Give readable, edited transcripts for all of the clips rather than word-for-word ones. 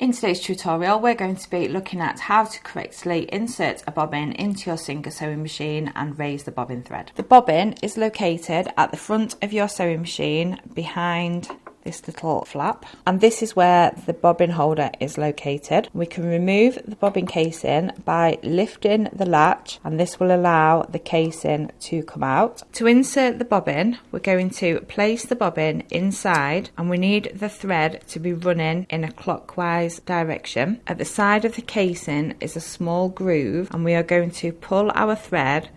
In today's tutorial, we're going to be looking at how to correctly insert a bobbin into your Singer sewing machine and raise the bobbin thread. The bobbin is located at the front of your sewing machine behind this little flap, and this is where the bobbin holder is located. We can remove the bobbin casing by lifting the latch, and this will allow the casing to come out. To insert the bobbin, we're going to place the bobbin inside, and we need the thread to be running in a clockwise direction. At the side of the casing is a small groove, and we are going to pull our thread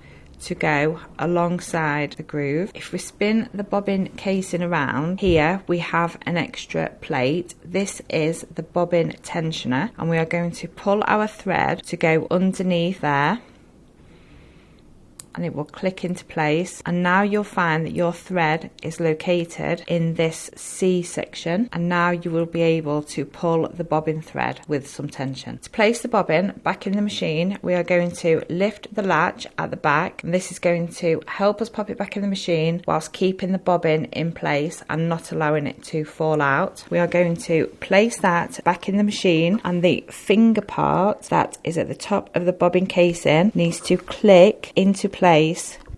to go alongside the groove. If we spin the bobbin casing around, here we have an extra plate. This is the bobbin tensioner, and we are going to pull our thread to go underneath there, and it will click into place. And now you'll find that your thread is located in this C section, and now you will be able to pull the bobbin thread with some tension. To place the bobbin back in the machine, we are going to lift the latch at the back, and this is going to help us pop it back in the machine whilst keeping the bobbin in place and not allowing it to fall out. We are going to place that back in the machine, and the finger part that is at the top of the bobbin casing needs to click into place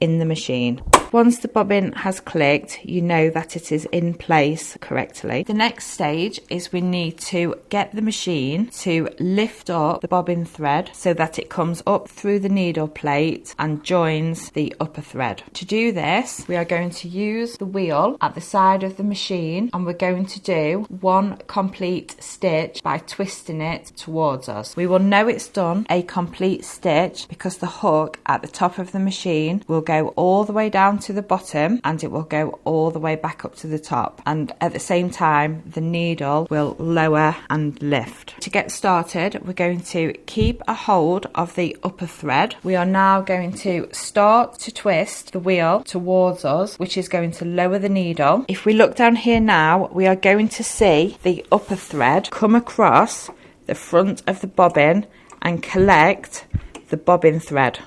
in the machine. Once the bobbin has clicked, you know that it is in place correctly. The next stage is we need to get the machine to lift up the bobbin thread so that it comes up through the needle plate and joins the upper thread. To do this, we are going to use the wheel at the side of the machine, and we're going to do one complete stitch by twisting it towards us. We will know it's done a complete stitch because the hook at the top of the machine will go all the way down to the bottom, and it will go all the way back up to the top, and at the same time the needle will lower and lift. To get started, we're going to keep a hold of the upper thread. We are now going to start to twist the wheel towards us, which is going to lower the needle. If we look down here now, we are going to see the upper thread come across the front of the bobbin and collect the bobbin thread.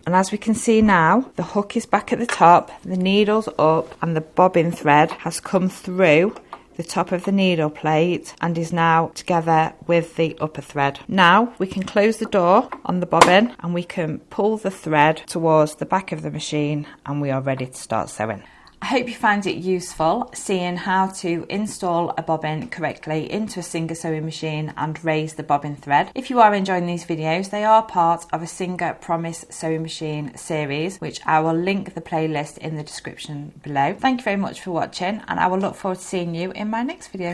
And as we can see now, the hook is back at the top, the needle's up, and the bobbin thread has come through the top of the needle plate and is now together with the upper thread. Now we can close the door on the bobbin, and we can pull the thread towards the back of the machine, and we are ready to start sewing. I hope you find it useful seeing how to install a bobbin correctly into a Singer sewing machine and raise the bobbin thread. If you are enjoying these videos, they are part of a Singer Promise sewing machine series, which I will link the playlist in the description below. Thank you very much for watching, and I will look forward to seeing you in my next video.